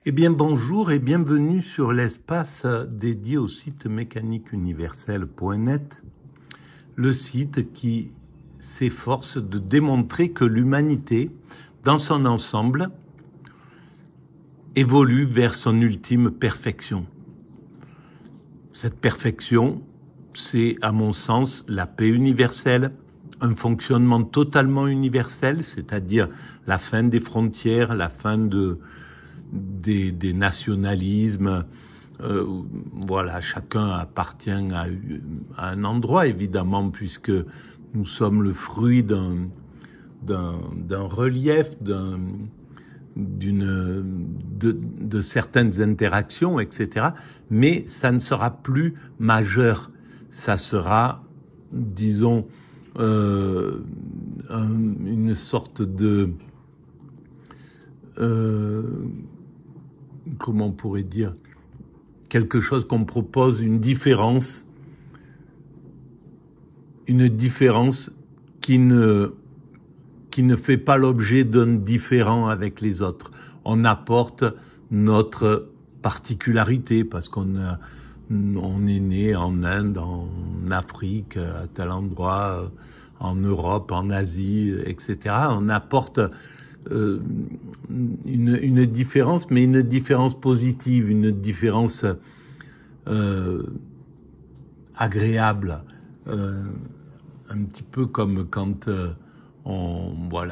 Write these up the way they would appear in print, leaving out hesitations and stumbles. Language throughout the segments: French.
Eh bien bonjour et bienvenue sur l'espace dédié au site mécaniqueuniverselle.net, le site qui s'efforce de démontrer que l'humanité, dans son ensemble, évolue vers son ultime perfection. Cette perfection, c'est à mon sens la paix universelle, un fonctionnement totalement universel, c'est-à-dire la fin des frontières, la fin des nationalismes. Voilà, chacun appartient à un endroit, évidemment, puisque nous sommes le fruit d'un relief, de certaines interactions, etc. Mais ça ne sera plus majeur. Ça sera, disons, une sorte de... comment on pourrait dire, quelque chose qu'on propose, une différence qui ne fait pas l'objet d'un différent avec les autres. On apporte notre particularité parce on est né en Inde, en Afrique, à tel endroit, en Europe, en Asie, etc. On apporte une différence, mais une différence positive, une différence agréable, un petit peu comme quand on voit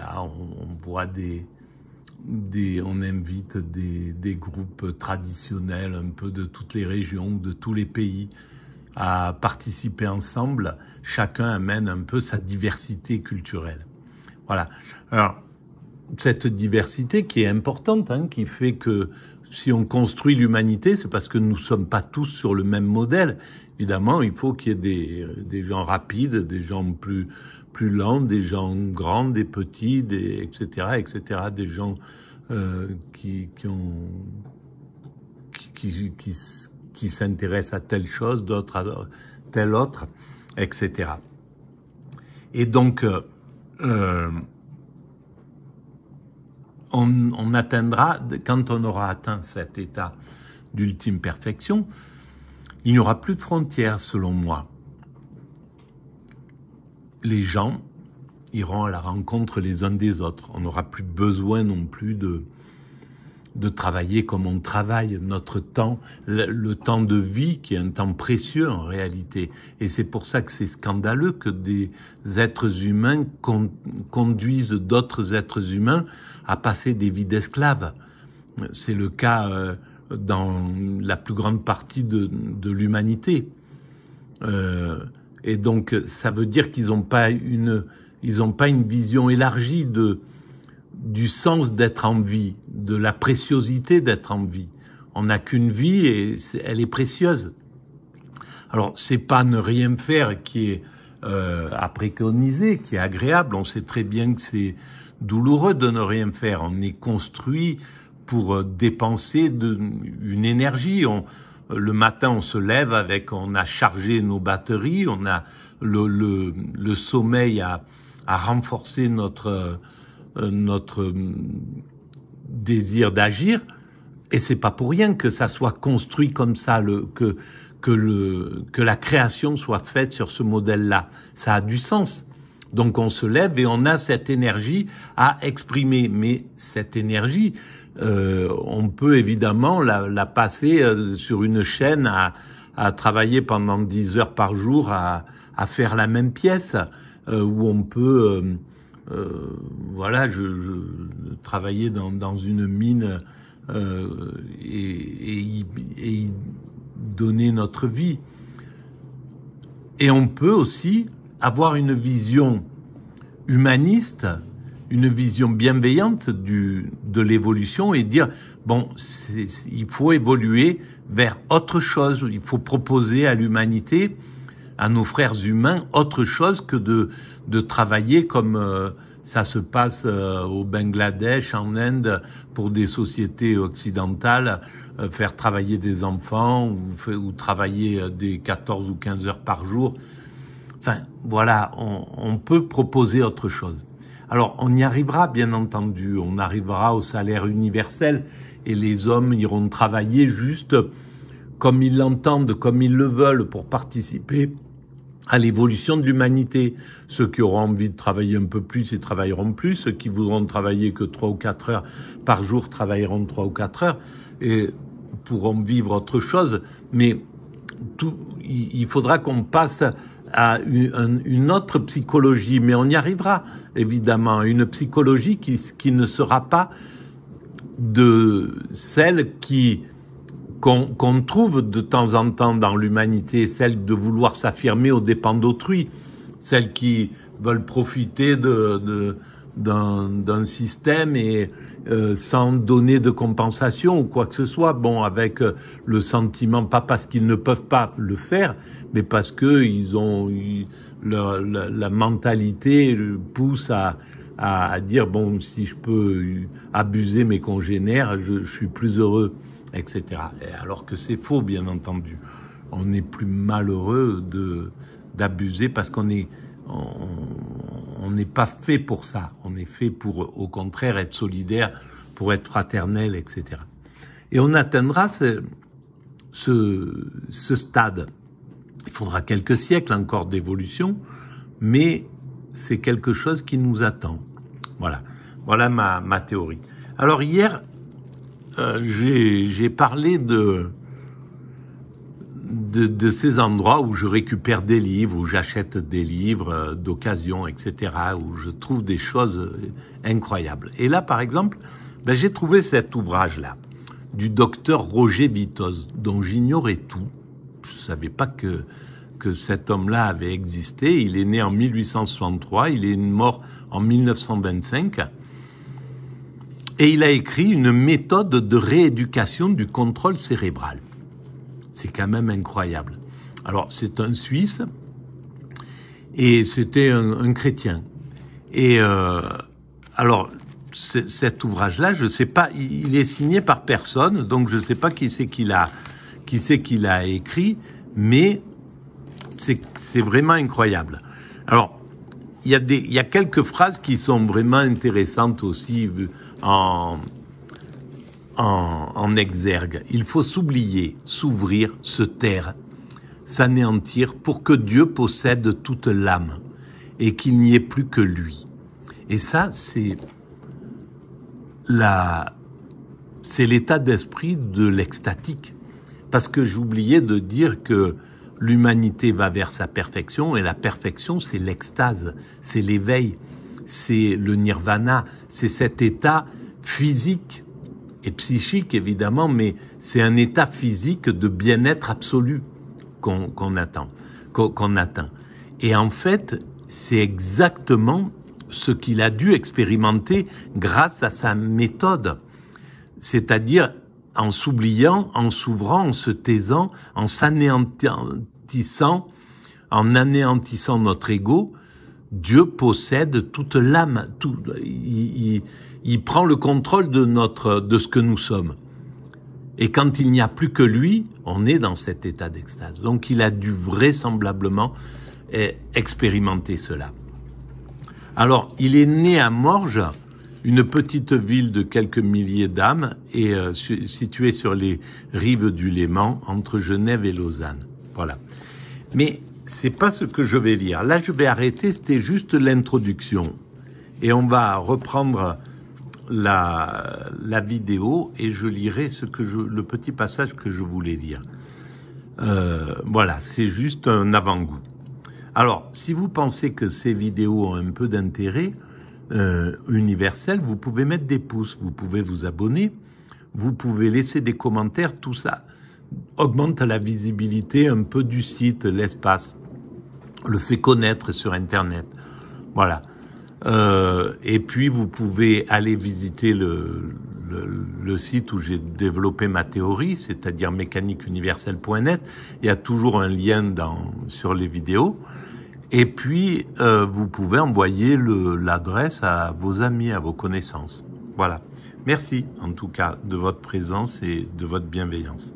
on invite des groupes traditionnels un peu de toutes les régions, de tous les pays à participer ensemble. Chacun amène un peu sa diversité culturelle. Voilà. Alors, cette diversité qui est importante, qui fait que si on construit l'humanité, c'est parce que nous sommes pas tous sur le même modèle. Évidemment, il faut qu'il y ait des gens rapides, des gens plus lents, des gens grands, des petits, etc., des gens qui s'intéressent à telle chose, d'autres à telle autre, etc. Et donc, on atteindra, quand on aura atteint cet état d'ultime perfection, il n'y aura plus de frontières, selon moi. Les gens iront à la rencontre les uns des autres. On n'aura plus besoin non plus de travailler comme on travaille. Notre temps, le temps de vie, qui est un temps précieux en réalité. Et c'est pour ça que c'est scandaleux que des êtres humains conduisent d'autres êtres humains à passer des vies d'esclaves. C'est le cas dans la plus grande partie de l'humanité. Et donc, ça veut dire qu'ils n'ont pas une vision élargie du sens d'être en vie, de la préciosité d'être en vie. On n'a qu'une vie et elle est précieuse. Alors, c'est pas ne rien faire qui est à préconiser, qui est agréable. On sait très bien que c'est douloureux de ne rien faire. On est construit pour dépenser une énergie. Le matin, on se lève on a chargé nos batteries, on a le sommeil à renforcer notre désir d'agir. Et c'est pas pour rien que ça soit construit comme ça, que la création soit faite sur ce modèle-là. Ça a du sens. Donc on se lève et on a cette énergie à exprimer. Mais cette énergie, on peut évidemment la passer sur une chaîne à travailler pendant 10 heures par jour à faire la même pièce, où on peut je travailler dans une mine et y donner notre vie. Et on peut aussi avoir une vision humaniste, une vision bienveillante de l'évolution et dire, bon, il faut évoluer vers autre chose, il faut proposer à l'humanité, à nos frères humains, autre chose que de travailler comme ça se passe au Bangladesh, en Inde, pour des sociétés occidentales, faire travailler des enfants ou travailler des 14 ou 15 heures par jour. Enfin, voilà, on peut proposer autre chose. Alors, on y arrivera, bien entendu, on arrivera au salaire universel. et les hommes iront travailler juste comme ils l'entendent, comme ils le veulent pour participer à l'évolution de l'humanité. Ceux qui auront envie de travailler un peu plus, ils travailleront plus. Ceux qui voudront travailler que 3 ou 4 heures par jour travailleront 3 ou 4 heures et pourront vivre autre chose. Mais il faudra qu'on passe à une autre psychologie, mais on y arrivera, évidemment, une psychologie qui ne sera pas de celle qu'on trouve de temps en temps dans l'humanité, celle de vouloir s'affirmer aux dépens d'autrui, celles qui veulent profiter d'un système et sans donner de compensation ou quoi que ce soit, bon, avec le sentiment, pas parce qu'ils ne peuvent pas le faire, mais parce que ils ont la mentalité pousse à dire bon, si je peux abuser mes congénères, je suis plus heureux, etc. Et alors que c'est faux, bien entendu. On est plus malheureux d'abuser parce qu'on n'est pas fait pour ça. On est fait pour, au contraire, être solidaire, pour être fraternel, etc. Et on atteindra ce stade. Il faudra quelques siècles encore d'évolution, mais c'est quelque chose qui nous attend. Voilà. Voilà ma théorie. Alors hier, j'ai parlé de ces endroits où je récupère des livres, où j'achète des livres d'occasion, etc., où je trouve des choses incroyables. Et là, par exemple, j'ai trouvé cet ouvrage-là, du docteur Roger Vitoz, dont j'ignorais tout. Je ne savais pas que cet homme-là avait existé. Il est né en 1863, il est mort en 1925. Et il a écrit une méthode de rééducation du contrôle cérébral. C'est quand même incroyable. Alors, c'est un Suisse et c'était un chrétien. Et alors, cet ouvrage-là, je sais pas, il est signé par personne, donc je sais pas qui c'est qu'il a écrit, mais c'est vraiment incroyable. Alors, il y a quelques phrases qui sont vraiment intéressantes aussi en exergue. Il faut s'oublier, s'ouvrir, se taire, s'anéantir pour que Dieu possède toute l'âme et qu'il n'y ait plus que lui. Et ça, c'est l'état d'esprit de l'extatique. Parce que j'oubliais de dire que l'humanité va vers sa perfection et la perfection, c'est l'extase, c'est l'éveil, c'est le nirvana, c'est cet état physique et psychique évidemment, mais c'est un état physique de bien-être absolu qu'on atteint. Et en fait, c'est exactement ce qu'il a dû expérimenter grâce à sa méthode, c'est-à-dire en s'oubliant, en s'ouvrant, en se taisant, en s'anéantissant, en anéantissant notre ego. Dieu possède toute l'âme, il prend le contrôle de ce que nous sommes. Et quand il n'y a plus que lui, on est dans cet état d'extase. Donc il a dû vraisemblablement expérimenter cela. Alors, il est né à Morges, une petite ville de quelques milliers d'âmes, et située sur les rives du Léman, entre Genève et Lausanne. Voilà. Mais c'est pas ce que je vais lire. Là, je vais arrêter, c'était juste l'introduction. Et on va reprendre la vidéo et je lirai le petit passage que je voulais lire. Voilà, c'est juste un avant-goût. Alors, si vous pensez que ces vidéos ont un peu d'intérêt universel, vous pouvez mettre des pouces, vous pouvez vous abonner, vous pouvez laisser des commentaires, tout ça augmente la visibilité un peu du site, l'espace, le fait connaître sur Internet. Voilà. Et puis, vous pouvez aller visiter le site où j'ai développé ma théorie, c'est-à-dire mécaniqueuniverselle.net. Il y a toujours un lien sur les vidéos. Et puis, vous pouvez envoyer l'adresse à vos amis, à vos connaissances. Voilà. Merci, en tout cas, de votre présence et de votre bienveillance.